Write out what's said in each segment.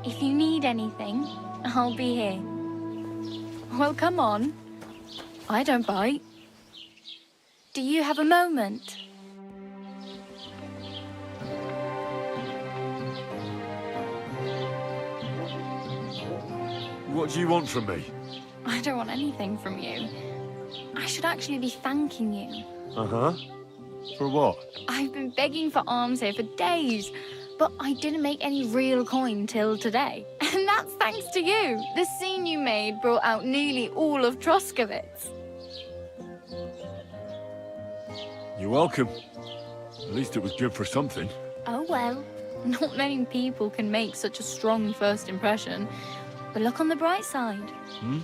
If you need anything, I'll be here. Well, come on. I don't bite. Do you have a moment? What do you want from me? I don't want anything from you. I should actually be thanking you. Uh-huh. For what? I've been begging for alms here for days, but I didn't make any real coin till today. And that's thanks to you. The scene you made brought out nearly all of Troskowitz. You're welcome. At least it was good for something. Oh well, not many people can make such a strong first impression. But look on the bright side. Hmm?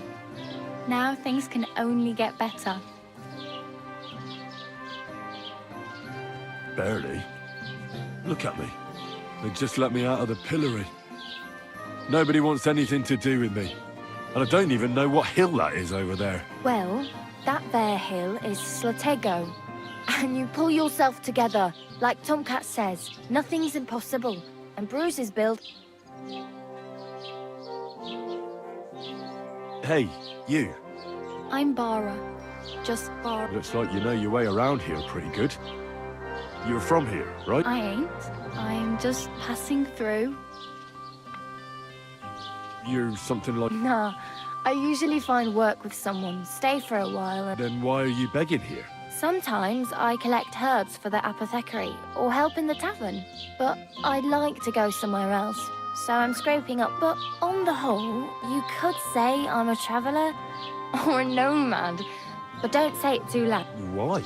Now things can only get better. Barely. Look at me. They just let me out of the pillory. Nobody wants anything to do with me. And I don't even know what hill that is over there. Well, that there hill is Slatego. And you pull yourself together. Like Tomcat says, nothing's impossible. And Bruce's build... Hey, you. I'm Bara. Just Bara. Looks like you know your way around here pretty good. You're from here, right? I ain't. I'm just passing through. You're something like... Nah, I usually find work with someone, stay for a while, and... Then why are you begging here? Sometimes I collect herbs for the apothecary, or help in the tavern. But I'd like to go somewhere else, so I'm scraping up. But on the whole, you could say I'm a traveller, or a nomad. But don't say it too loud. Why?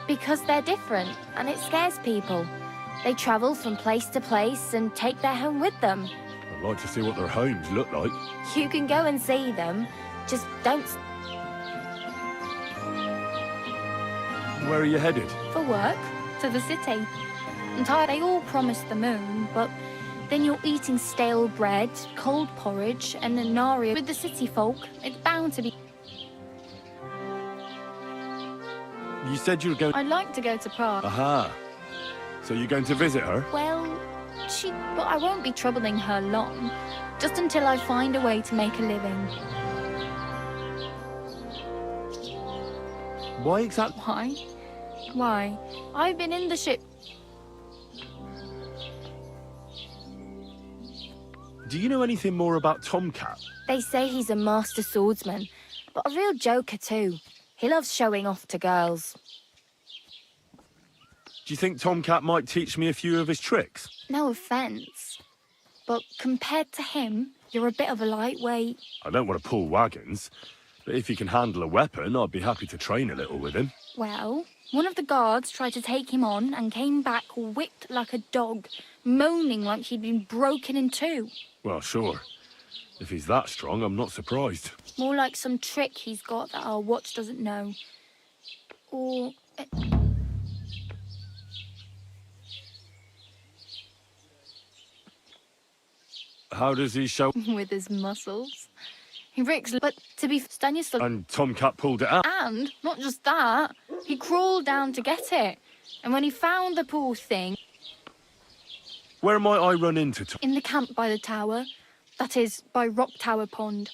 Because they're different, and it scares people. They travel from place to place and take their home with them. I'd like to see what their homes look like. You can go and see them, just don't... Where are you headed? For work, to the city. I'm tired, they all promise the moon, but then you're eating stale bread, cold porridge, and an aria with the city folk. It's bound to be... You said you were going... I'd like to go to Prague. Aha. So you're going to visit her? Well, but I won't be troubling her long. Just until I find a way to make a living. Why exactly? Why? Why? I've been in the ship. Do you know anything more about Tomcat? They say he's a master swordsman, but a real joker too. He loves showing off to girls. Do you think Tomcat might teach me a few of his tricks? No offence, but compared to him, you're a bit of a lightweight. I don't want to pull wagons, but if he can handle a weapon, I'd be happy to train a little with him. Well, one of the guards tried to take him on and came back whipped like a dog, moaning like he'd been broken in two. Well, sure. If he's that strong, I'm not surprised. More like some trick he's got that our watch doesn't know. Or... How does he show... with his muscles. He ricks, but to be Stanislav... And Tomcat pulled it out? And, not just that, he crawled down to get it. And when he found the poor thing... Where might I run into Tom? In the camp by the tower. That is, by Rock Tower Pond.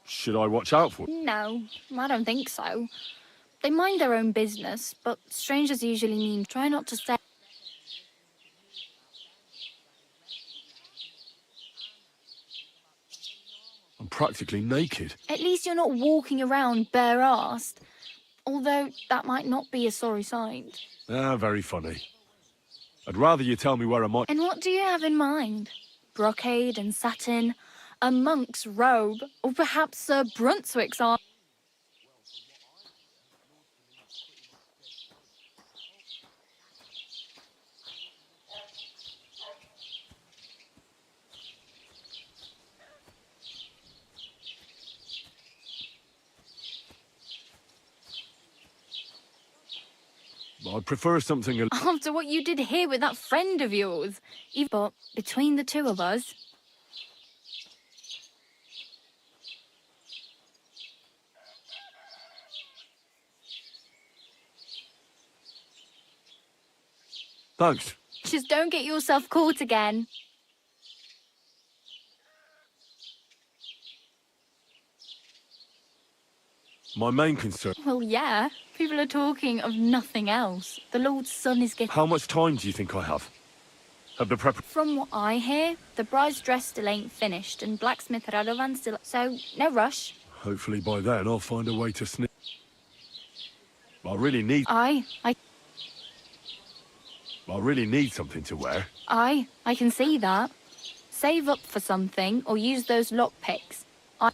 Should I watch out for him? No, I don't think so. They mind their own business, but strangers usually mean try not to say... I'm practically naked. At least you're not walking around bare-assed. Although that might not be a sorry sight. Ah, very funny. I'd rather you tell me where I might... And what do you have in mind? Brocade and satin, a monk's robe, or perhaps Sir Brunswick's arm? I'd prefer something... After what you did here with that friend of yours. But between the two of us... Thanks. Just don't get yourself caught again. My main concern... Well, yeah. People are talking of nothing else. The Lord's son is getting... How much time do you think I have? Have the prep... From what I hear, the bride's dress still ain't finished, and blacksmith Radovan still... So, no rush. Hopefully by then I'll find a way to sneak... I really need something to wear. I can see that. Save up for something, or use those lockpicks. I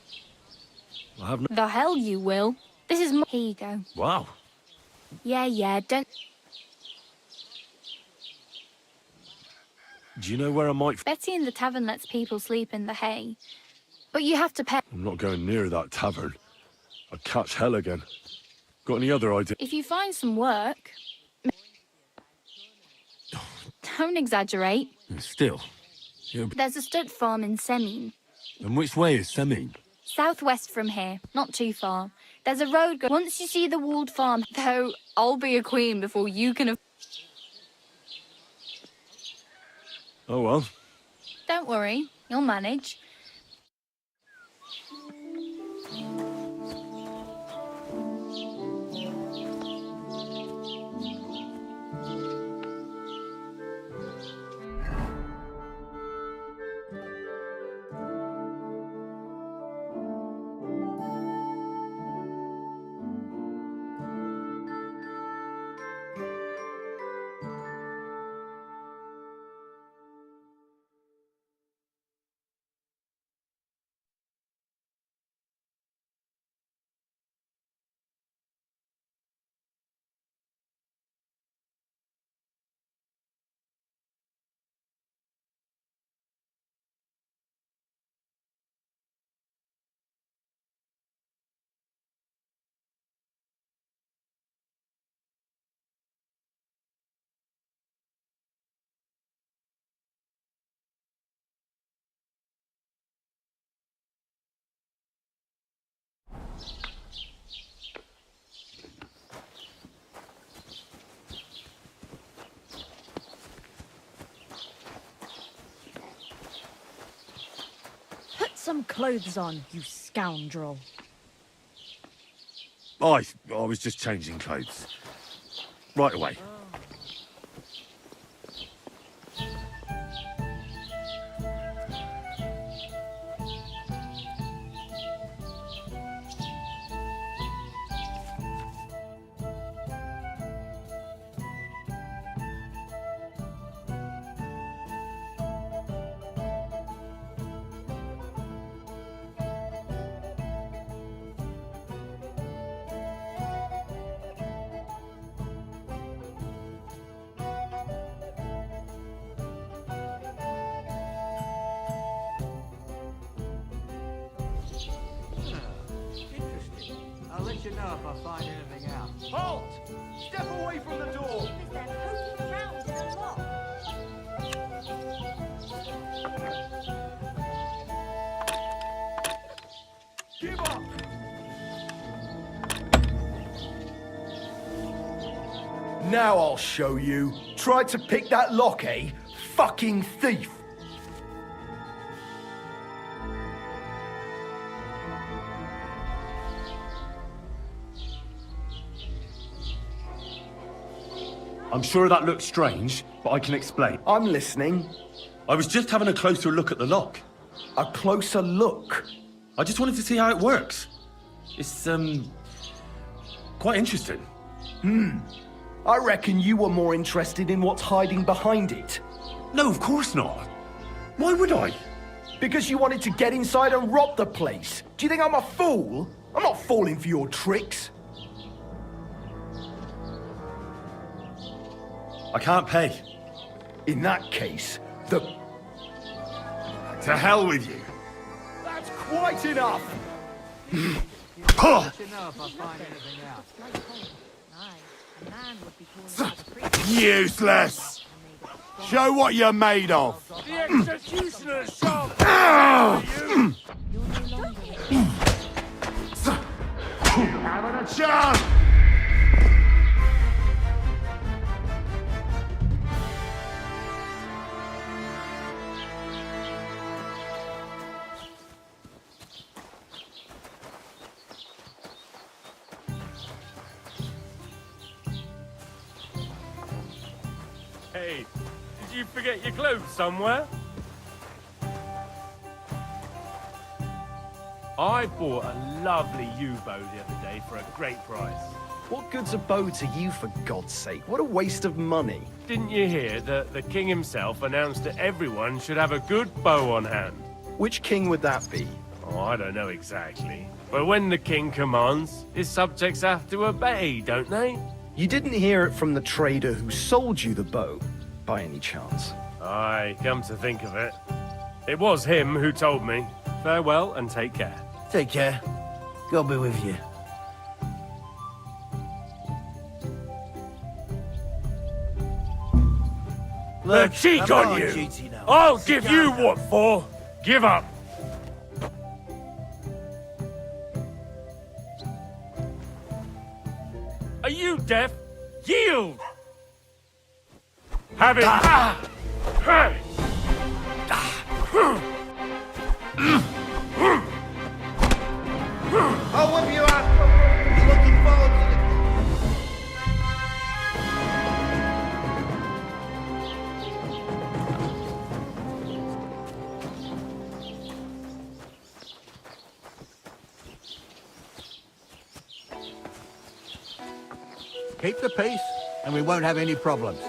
have no... The hell you will. This is my... Here you go. Wow. Yeah, don't... Do you know where I might... Betty in the tavern lets people sleep in the hay. But you have to pay... I'm not going near that tavern. I'd catch hell again. Got any other ideas? If you find some work... Don't exaggerate. Still. There's a stud farm in Semin. And which way is Semin? Southwest from here, not too far. There's a road once you see the walled farm, though I'll be a queen before you can... Oh well. Don't worry, you'll manage. Some clothes on, you scoundrel. I was just changing clothes. Right away. I'll let you know if I find anything out. Halt! Step away from the door! They're poking around in a lock. Give up! Now I'll show you. Tried to pick that lock, eh? Fucking thief! I'm sure that looks strange, but I can explain. I'm listening. I was just having a closer look at the lock. A closer look. I just wanted to see how it works. It's, quite interesting. I reckon you were more interested in what's hiding behind it. No, of course not. Why would I? Because you wanted to get inside and rob the place. Do you think I'm a fool? I'm not falling for your tricks. I can't pay. In that case, the... To hell with you. That's quite enough! I'll let you know if I find anything out. Aye, a man would be calling for the priest. Useless! Show what you're made of! The executioner shall... You're no longer Having a chance! Hey, did you forget your clothes somewhere? I bought a lovely U-bow the other day for a great price. What good's a bow to you, for God's sake? What a waste of money. Didn't you hear that the king himself announced that everyone should have a good bow on hand? Which king would that be? Oh, I don't know exactly. But when the king commands, his subjects have to obey, don't they? You didn't hear it from the trader who sold you the bow, by any chance? Aye, come to think of it. It was him who told me. Farewell and take care. Take care. God be with you. The cheek I'm on you! duty now. I'll Sit give down you now. what for! Give up! Are you deaf? Yield! Have it! Hey! I'll whip you out. Looking forward to it. Keep the peace, and we won't have any problems.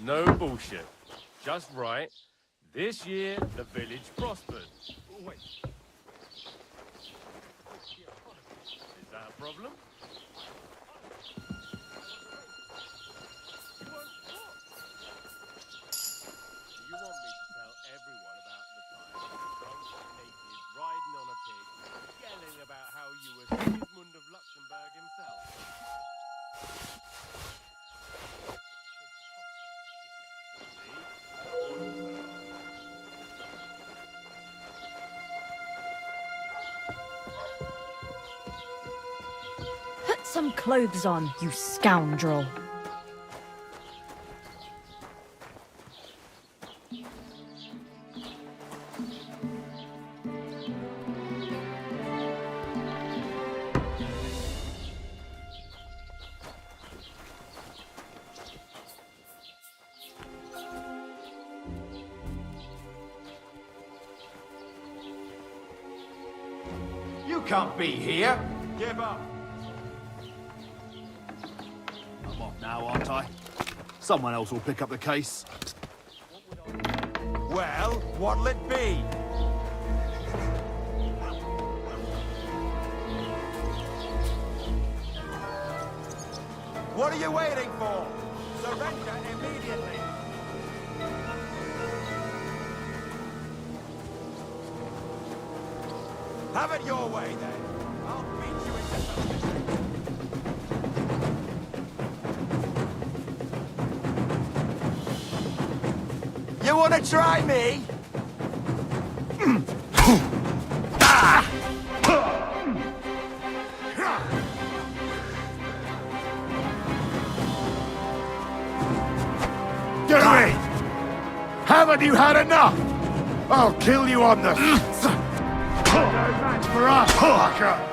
No bullshit. Just right. This year, the village prospered. Wait. Is that a problem? Do you want me to tell everyone about the time you were drunk, naked, riding on a pig, yelling about how you were Sigismund of Luxembourg himself? Put some clothes on, you scoundrel. You can't be here. Give up! I'm off now, aren't I? Someone else will pick up the case. Well, what'll it be? What are you waiting for? Surrender immediately! Have it your way, then. I'll beat you into submission. You want to try me? Do it! Haven't you had enough? I'll kill you on the... No match for us, Parker!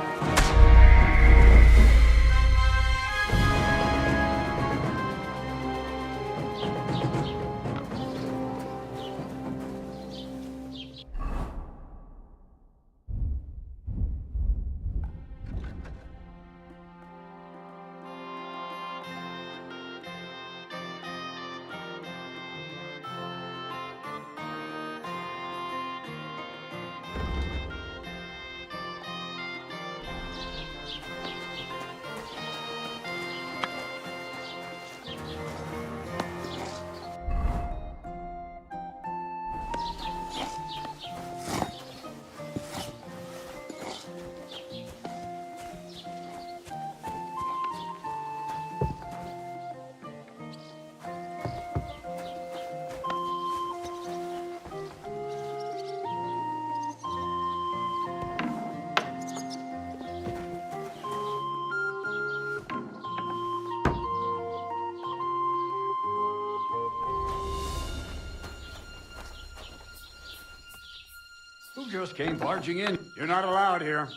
Who just came barging in? You're not allowed here.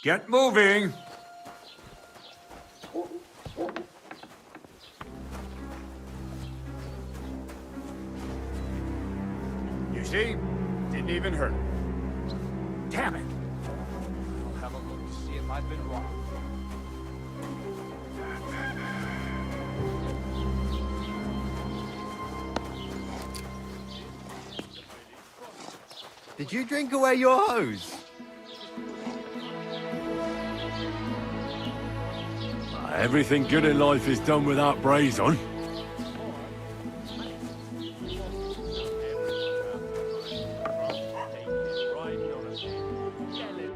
Get moving! You see? Didn't even hurt. Damn it! I'll have a look to see if I've been wrong. Did you drink away your hose? Everything good in life is done without brays on. Riding on a pig, yelling.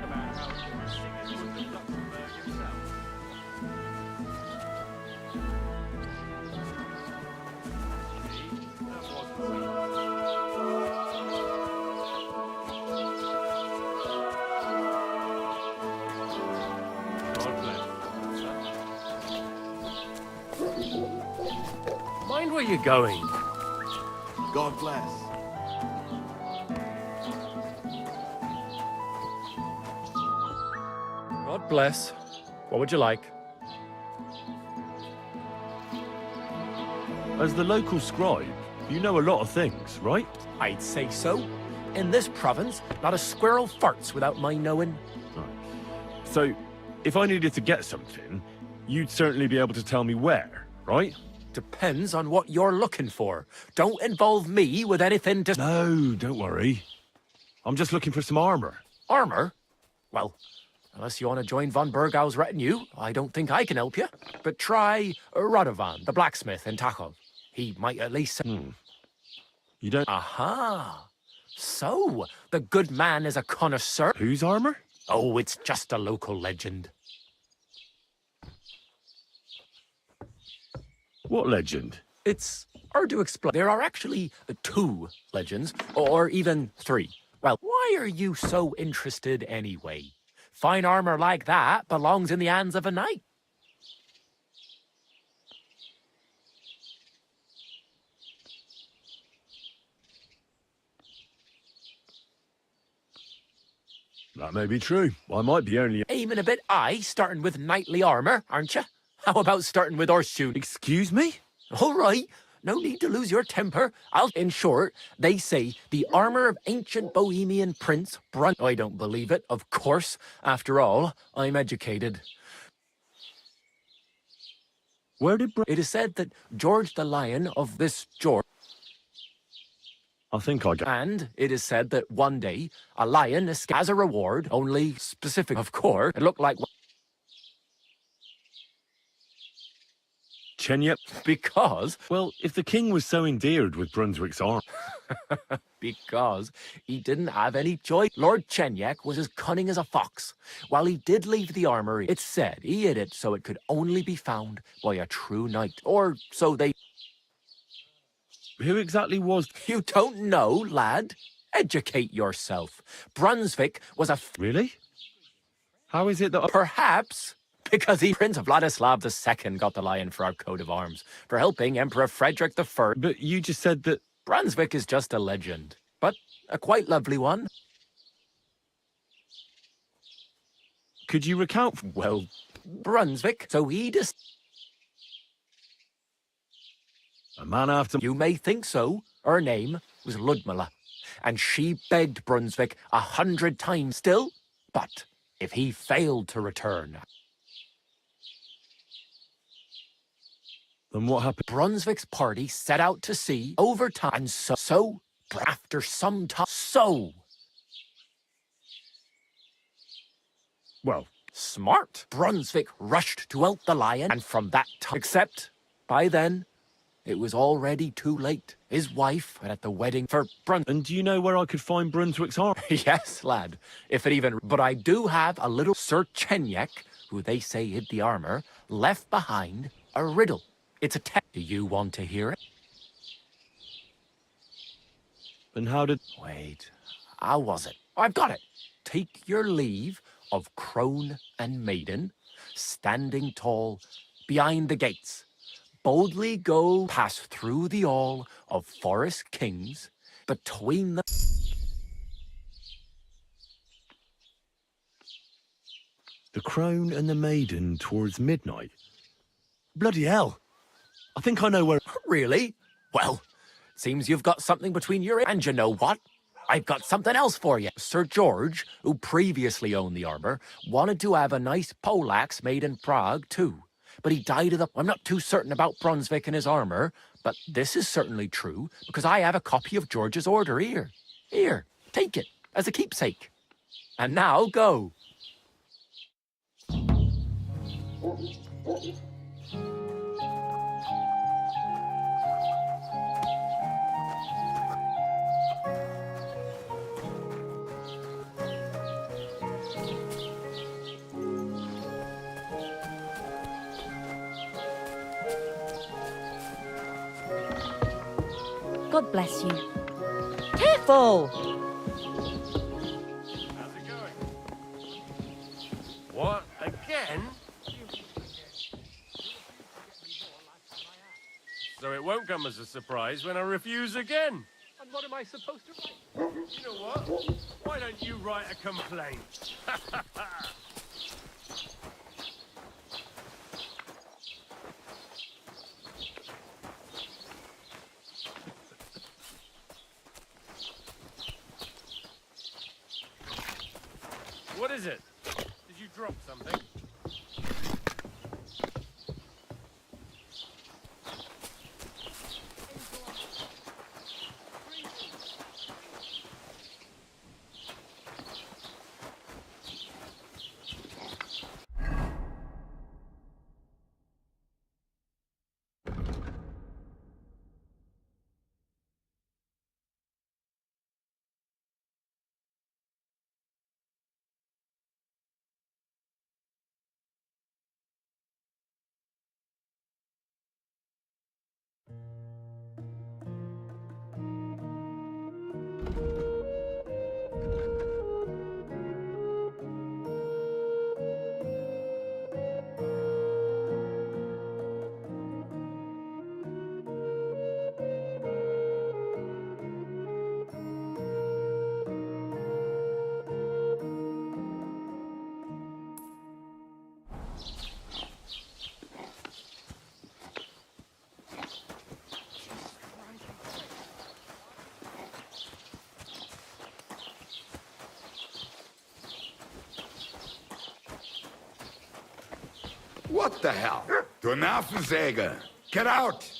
About how he was Sigismund of Luxembourg himself. See, that wasn't so. God bless. Mind where you're going. God bless. God bless. What would you like? As the local scribe, you know a lot of things, right? I'd say so. In this province, not a squirrel farts without my knowing. So, if I needed to get something, you'd certainly be able to tell me where, right? Depends on what you're looking for. Don't involve me with anything to... No, don't worry. I'm just looking for some armor. Armor? Well, unless you want to join von Burgau's retinue, I don't think I can help you. But try Radovan, the blacksmith in Tachov. He might at least... You don't... Aha! So, the good man is a connoisseur? Whose armor? Oh, it's just a local legend. What legend? It's hard to explain. There are actually 2 legends, or even 3. Well, why are you so interested anyway? Fine armor like that belongs in the hands of a knight. That may be true. I might be only... Aiming a bit high, starting with knightly armor, aren't you? How about starting with horseshoe? Excuse me? All right, no need to lose your temper. In short, they say the armor of ancient Bohemian prince Brun... I don't believe it, of course. After all, I'm educated. Where did... It is said that George the Lion of this George... I think I got... And it is said that one day, a lion escaped as a reward, only specific, of course. It looked like... Chenyep? Because... Well, if the king was so endeared with Brunswick's arm... Because he didn't have any choice. Lord Chenyek was as cunning as a fox. While he did leave the armory, it's said he hid it so it could only be found by a true knight. Or so they... Who exactly was... You don't know, lad? Educate yourself. Brunswick was a... Really? How is it that... Perhaps because Prince Vladislav II got the lion for our coat of arms for helping Emperor Frederick I. But you just said that... Brunswick is just a legend, but a quite lovely one. Could you recount... Well, Brunswick, so he just... A man after... You may think so. Her name was Ludmilla, and she begged Brunswick 100 times still, but if he failed to return... Then what happened? Brunswick's party set out to sea over time, and so after some time, Well, smart. Brunswick rushed to out the lion, and from that time, except by then, it was already too late. His wife had at the wedding for and do you know where I could find Brunswick's arm? Yes, lad, if it even... But I do have a little Sir Chenyek, who they say hid the armor, left behind a riddle. It's a test. Do you want to hear it? And how did... Wait, how was it? I've got it. Take your leave of crone and maiden, standing tall behind the gates. Boldly go pass through the hall of forest kings, between the... The crone and the maiden towards midnight? Bloody hell! I think I know where... Really? Well, seems you've got something between your... And you know what? I've got something else for you. Sir George, who previously owned the armor, wanted to have a nice poleaxe made in Prague, too. But he died of the... I'm not too certain about Brunswick and his armor, but this is certainly true, because I have a copy of George's order here. Here, take it, as a keepsake. And now, go. God bless you. Careful! How's it going? What? Again? So it won't come as a surprise when I refuse again. And what am I supposed to write? You know what? Why don't you write a complaint? What is it? Did you drop something? What the hell? Du Nervensäge! Get out!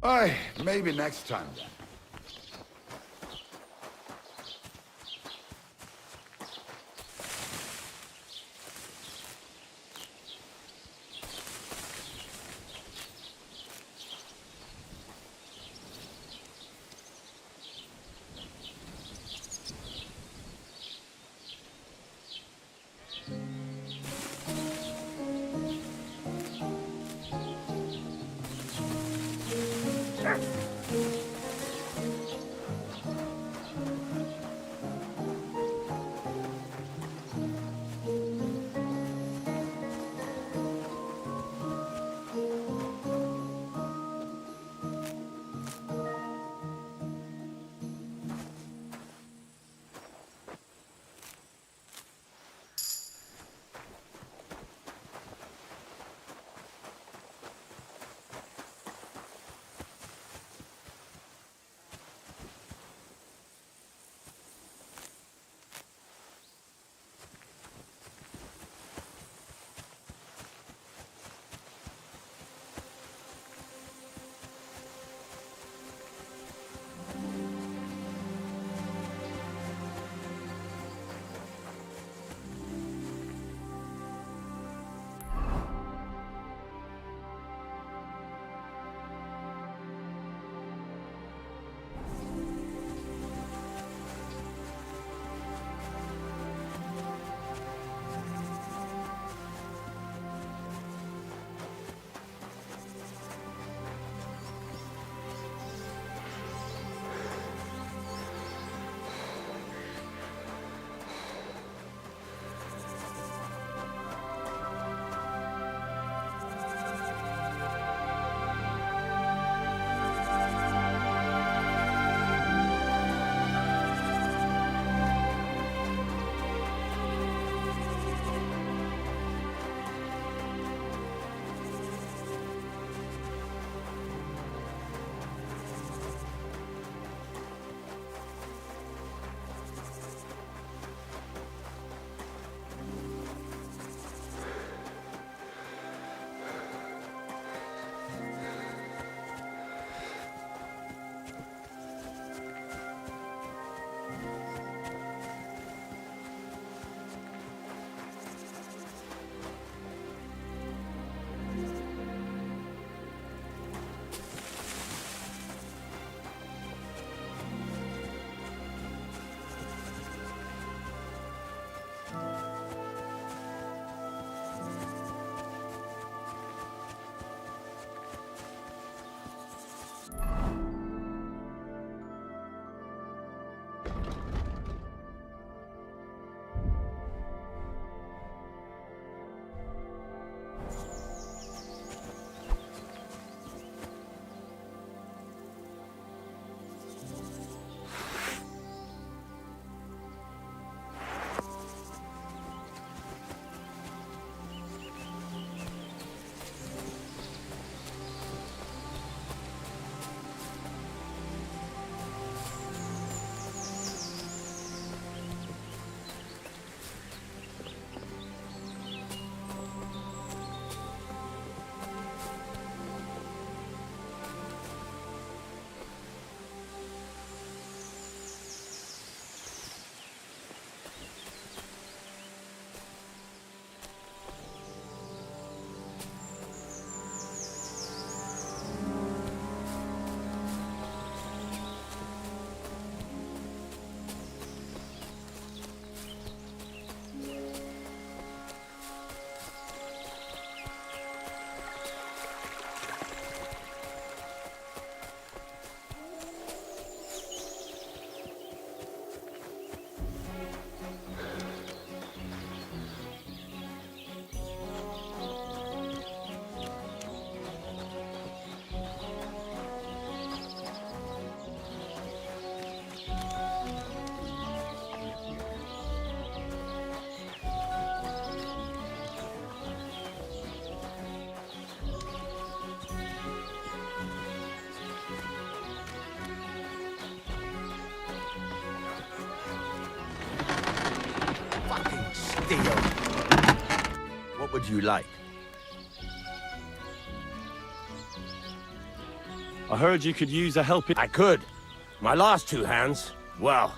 Aye, maybe next time then. deal. What would you like? I heard you could use a helping... I could. My last two hands, well,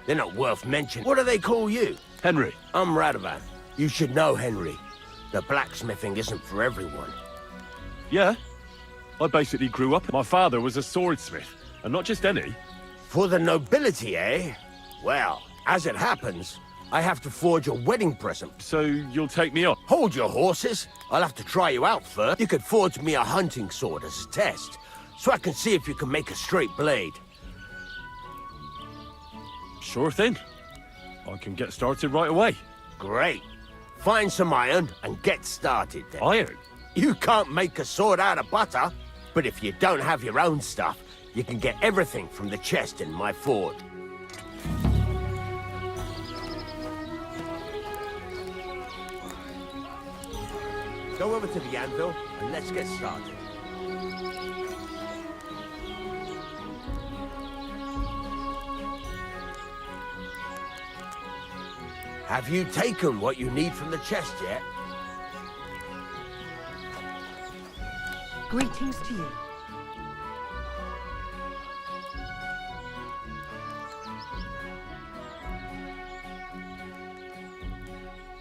they're not worth mentioning. What do they call you? Henry. I'm Radovan. You should know, Henry. The blacksmithing isn't for everyone. Yeah. I basically grew up... My father was a swordsmith, and not just any. For the nobility, eh? Well, as it happens, I have to forge a wedding present. So you'll take me on? Hold your horses. I'll have to try you out first. You could forge me a hunting sword as a test, so I can see if you can make a straight blade. Sure thing. I can get started right away. Great. Find some iron and get started then. Iron? You can't make a sword out of butter, but if you don't have your own stuff, you can get everything from the chest in my forge. Go over to the anvil and let's get started. Have you taken what you need from the chest yet? Greetings to you.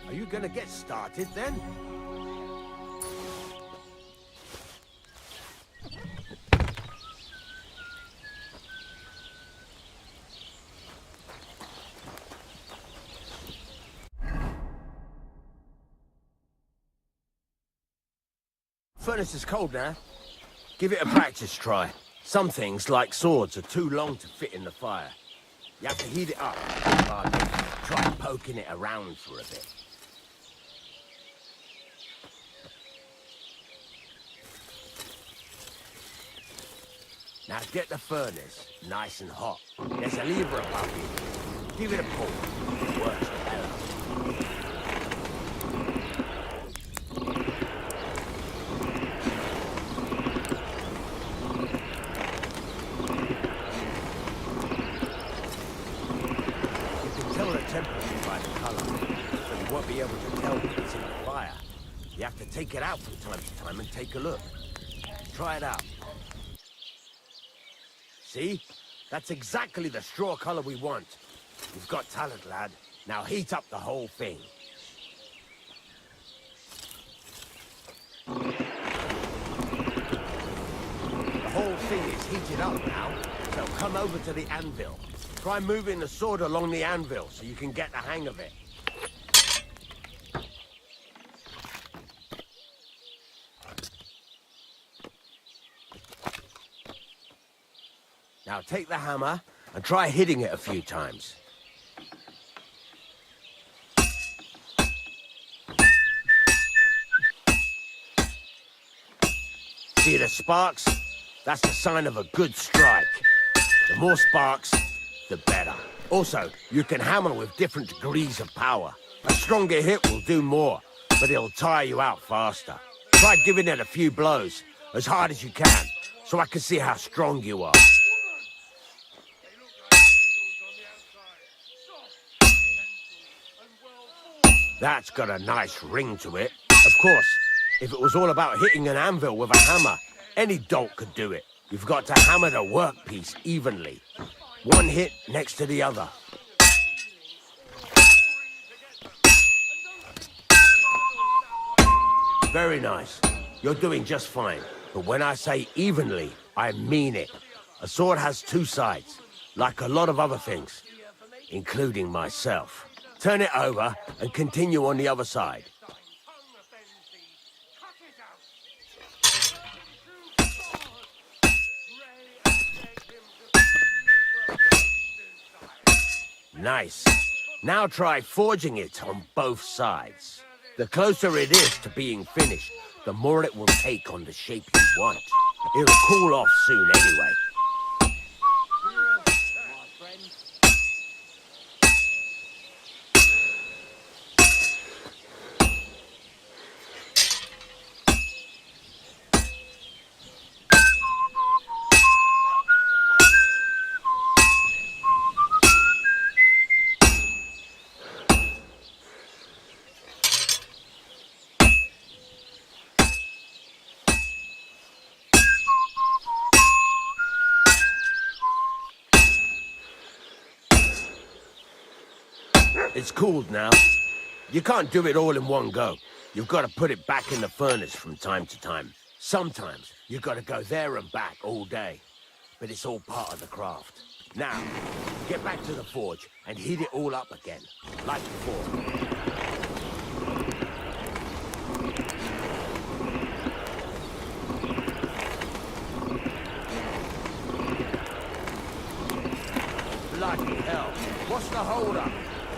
Are you gonna get started then? Furnace is cold now. Give it a practice try. Some things, like swords, are too long to fit in the fire. You have to heat it up. Try poking it around for a bit. Now get the furnace nice and hot. There's a lever above you. Give it a pull. It works well. Temperature by the color, but you won't be able to tell when it's in the fire. You have to take it out from time to time and take a look. Try it out. See? That's exactly the straw color we want. You've got talent, lad. Now heat up the whole thing. The whole thing is heated up now, so come over to the anvil. Try moving the sword along the anvil so you can get the hang of it. Now take the hammer and try hitting it a few times. See the sparks? That's the sign of a good strike. The more sparks, the better. Also, you can hammer with different degrees of power. A stronger hit will do more, but it'll tire you out faster. Try giving it a few blows, as hard as you can, so I can see how strong you are. That's got a nice ring to it. Of course, if it was all about hitting an anvil with a hammer, any dolt could do it. You've got to hammer the workpiece evenly. One hit next to the other. Very nice. You're doing just fine. But when I say evenly, I mean it. A sword has two sides, like a lot of other things, including myself. Turn it over and continue on the other side. Nice. Now try forging it on both sides. The closer it is to being finished, the more it will take on the shape you want. It'll cool off soon anyway. It's cooled now. You can't do it all in one go. You've got to put it back in the furnace from time to time. Sometimes you've got to go there and back all day. But it's all part of the craft. Now, get back to the forge and heat it all up again, like before. Bloody hell. What's the hold-up?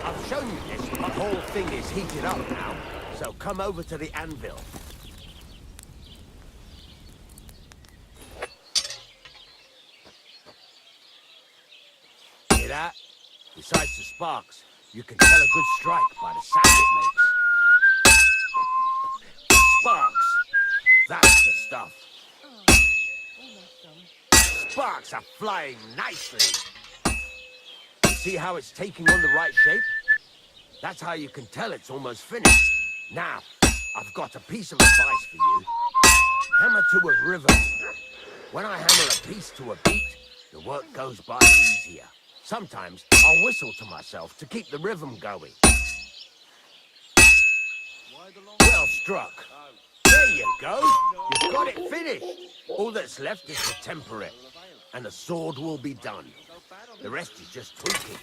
I've shown you this. The whole thing is heated up now. So come over to the anvil. Hear that? Besides the sparks, you can tell a good strike by the sound it makes. Sparks! That's the stuff. Sparks are flying nicely. See how it's taking on the right shape? That's how you can tell it's almost finished. Now, I've got a piece of advice for you. Hammer to a rhythm. When I hammer a piece to a beat, the work goes by easier. Sometimes I'll whistle to myself to keep the rhythm going. Well struck. There you go. You've got it finished. All that's left is to temper it, and the sword will be done. The rest is just tweaking.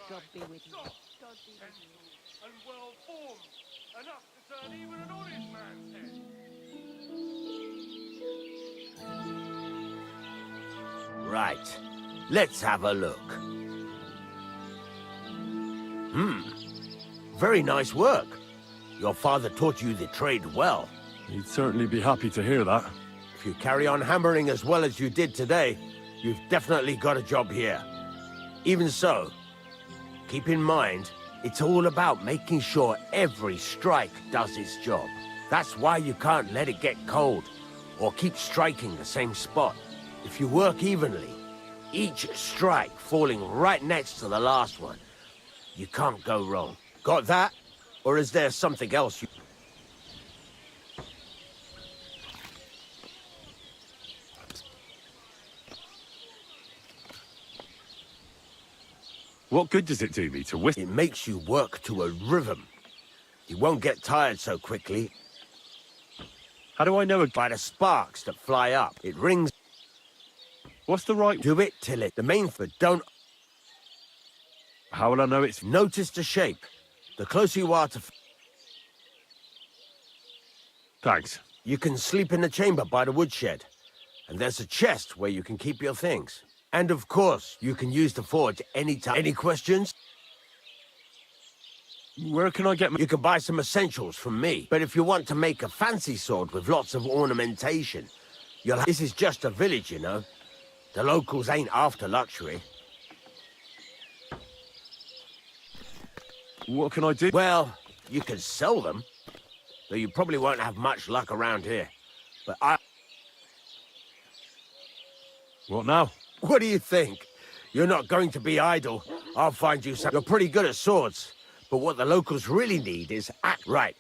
God be with you. God be with you. And well formed, enough to turn even an honest man's head. Right. Let's have a look. Very nice work. Your father taught you the trade well. He'd certainly be happy to hear that. If you carry on hammering as well as you did today, you've definitely got a job here. Even so, keep in mind, it's all about making sure every strike does its job. That's why you can't let it get cold, or keep striking the same spot. If you work evenly, each strike falling right next to the last one, you can't go wrong. Got that? Or is there something else you... What good does it do me to whistle? It makes you work to a rhythm. You won't get tired so quickly. How do I know By the sparks that fly up. It rings. what's the right... Do it till it... The main for don't... How will I know it's... Notice the shape. The closer you are to... Thanks. You can sleep in the chamber by the woodshed. And there's a chest where you can keep your things. And of course, you can use the forge anytime. Any questions? Where can I get my... You can buy some essentials from me. But if you want to make a fancy sword with lots of ornamentation, This is just a village, you know. The locals ain't after luxury. What can I do? Well, you can sell them. Though you probably won't have much luck around here. But What now? What do you think? You're not going to be idle. I'll find you some... You're pretty good at swords. But what the locals really need is act right.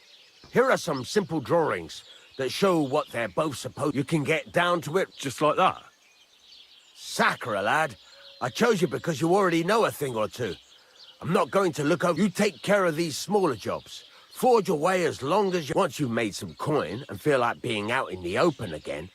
Here are some simple drawings that show what they're both supposed... You can get down to it. Just like that? Sacre, lad. I chose you because you already know a thing or two. I'm not going to look over... You take care of these smaller jobs. Forge away as long as you... Once you've made some coin and feel like being out in the open again...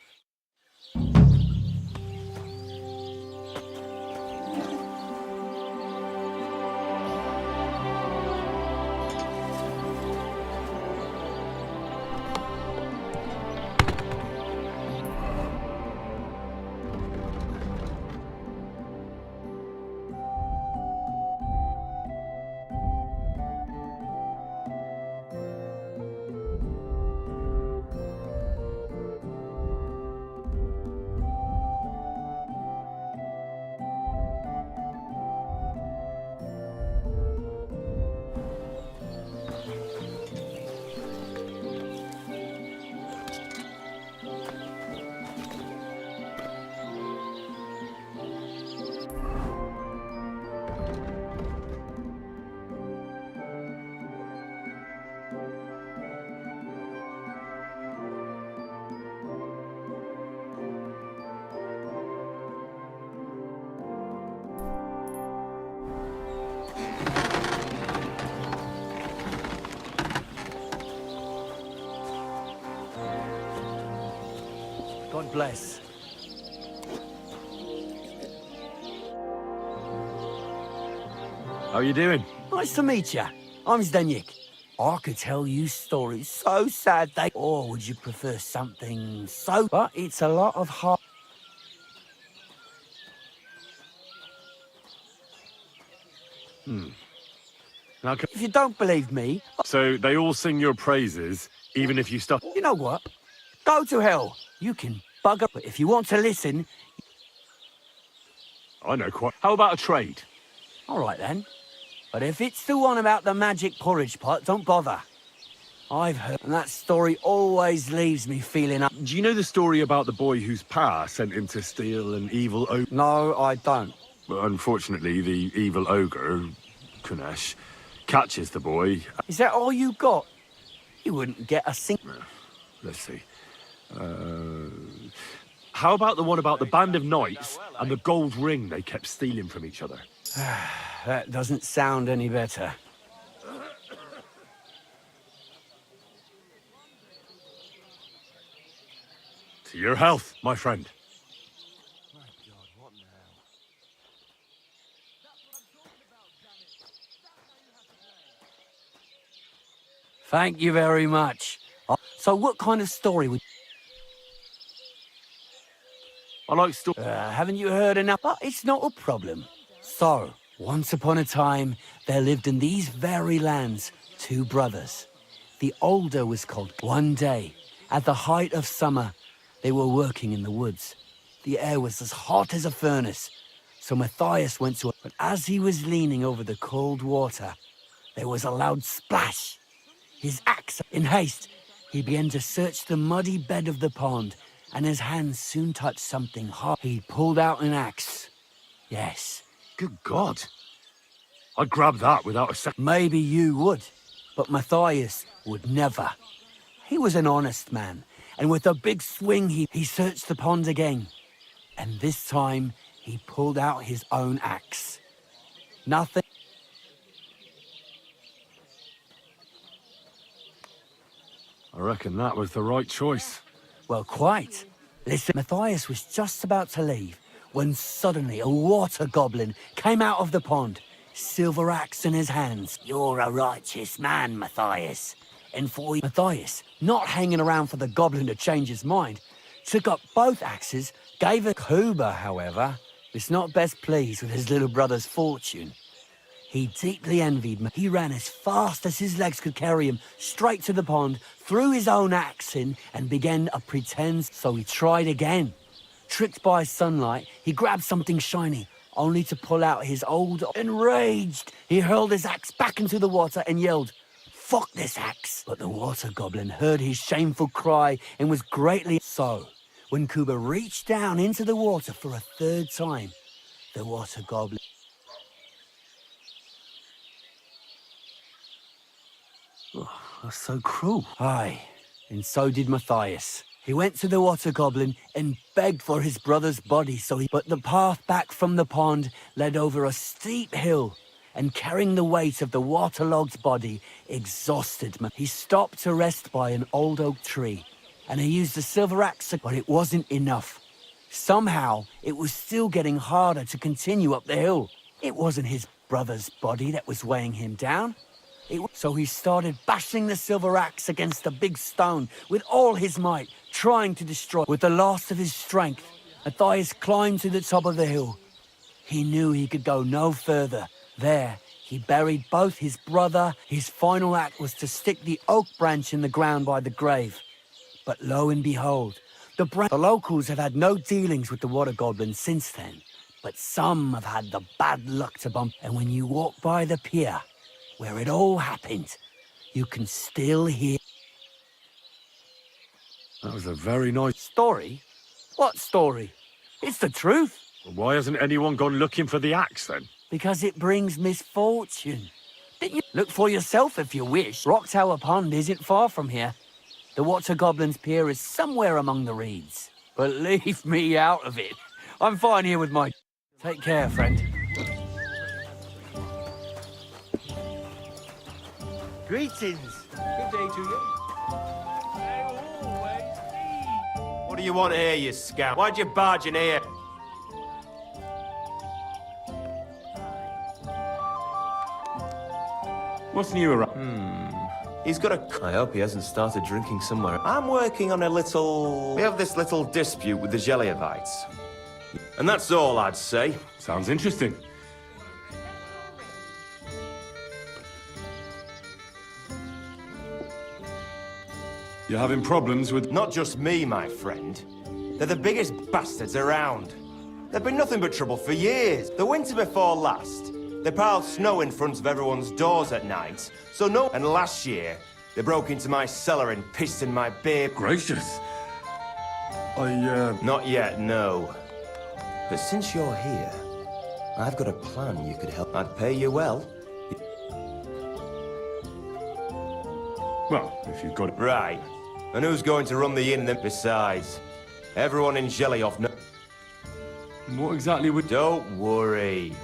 God bless. How you doing? Nice to meet you. I'm Zdeněk. I could tell you stories so sad they... Or would you prefer something so... But it's a lot of hard... Now, If you don't believe me, so they all sing your praises, even if you stop. you know what? Go to hell. You can bugger... But if you want to listen... I know quite. How about a trade? All right, then. But if it's the one about the magic porridge pot, don't bother. I've heard... And that story always leaves me feeling up... Do you know the story about the boy whose pa sent him to steal an evil ogre? No, I don't. But unfortunately, the evil ogre, Kunesh, catches the boy. Is that all you got? You wouldn't get a single... Let's see. How about the one about the band of knights and the gold ring they kept stealing from each other? That doesn't sound any better. To your health, my friend. Thank you very much. So what kind of story would... I like stories. haven't you heard enough? But it's not a problem. So, once upon a time, there lived in these very lands 2 brothers. The older was called... One day, at the height of summer, they were working in the woods. The air was as hot as a furnace. So Matthias went to... But as he was leaning over the cold water, there was a loud splash. His axe, in haste, he began to search the muddy bed of the pond, and his hands soon touched something hard. He pulled out an axe. Yes. Good God. I'd grab that without a second. Maybe you would, but Matthias would never. He was an honest man, and with a big swing he searched the pond again. And this time, he pulled out his own axe. Nothing... I reckon that was the right choice. Well, quite. Listen, Matthias was just about to leave when suddenly a water goblin came out of the pond, silver axe in his hands. You're a righteous man, Matthias. And Matthias, not hanging around for the goblin to change his mind, took up both axes, gave it... Kuba, however, was not best pleased with his little brother's fortune. He deeply envied me. He ran as fast as his legs could carry him straight to the pond, threw his own axe in, and began a pretense. So he tried again. Tricked by sunlight, he grabbed something shiny, only to pull out his old... Enraged, he hurled his axe back into the water and yelled, "Fuck this axe!" But the water goblin heard his shameful cry and was greatly... So, when Kuba reached down into the water for a 3rd time, the water goblin... That's so cruel. Aye, and so did Matthias. He went to the water goblin and begged for his brother's body, But the path back from the pond led over a steep hill, and carrying the weight of the waterlogged body, exhausted, he stopped to rest by an old oak tree, and he used the silver axe, but it wasn't enough. Somehow, it was still getting harder to continue up the hill. It wasn't his brother's body that was weighing him down. So he started bashing the silver axe against a big stone with all his might, trying to destroy it. With the last of his strength, Matthias climbed to the top of the hill. He knew he could go no further. There, he buried both his brother. His final act was to stick the oak branch in the ground by the grave. But lo and behold, the locals have had no dealings with the water goblin since then. But some have had the bad luck to bump. And when you walk by the pier where it all happened, you can still hear... That was a very nice... Story? What story? It's the truth. Why hasn't anyone gone looking for the axe, then? Because it brings misfortune. Didn't you look for yourself if you wish? Rock Tower Pond isn't far from here. The Water Goblin's Pier is somewhere among the reeds. But leave me out of it. I'm fine here with my... Take care, friend. Greetings. Good day to you. What What do you want here, you scout? Why'd you barge in here? What's new around? He's got a... I hope he hasn't started drinking somewhere. I'm working on a little... We have this little dispute with the Geliovites. And that's all I'd say. Sounds interesting. You're having problems with... Not just me, my friend. They're the biggest bastards around. They've been nothing but trouble for years. The winter before last, they piled snow in front of everyone's doors at night, so no... And last year, they broke into my cellar and pissed in my beer. Gracious. Not yet, no. But since you're here, I've got a plan you could help. I'd pay you well. Well, if you've got it... Right. And who's going to run the inn then? Besides, everyone in Gelioff knows... What exactly would... Don't worry.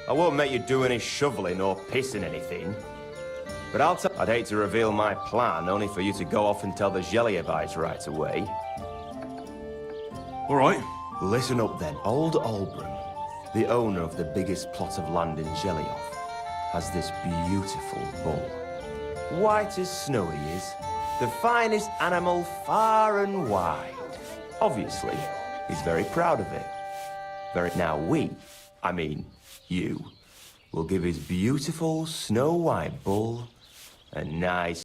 I won't make you do any shoveling or pissing anything. But I'd hate to reveal my plan, only for you to go off and tell the Geliovites right away. All right. Listen up then. Old Olbram, the owner of the biggest plot of land in Gelioff, has this beautiful bull. White as snow he is. The finest animal far and wide. Obviously, he's very proud of it. Now you, will give his beautiful snow-white bull a nice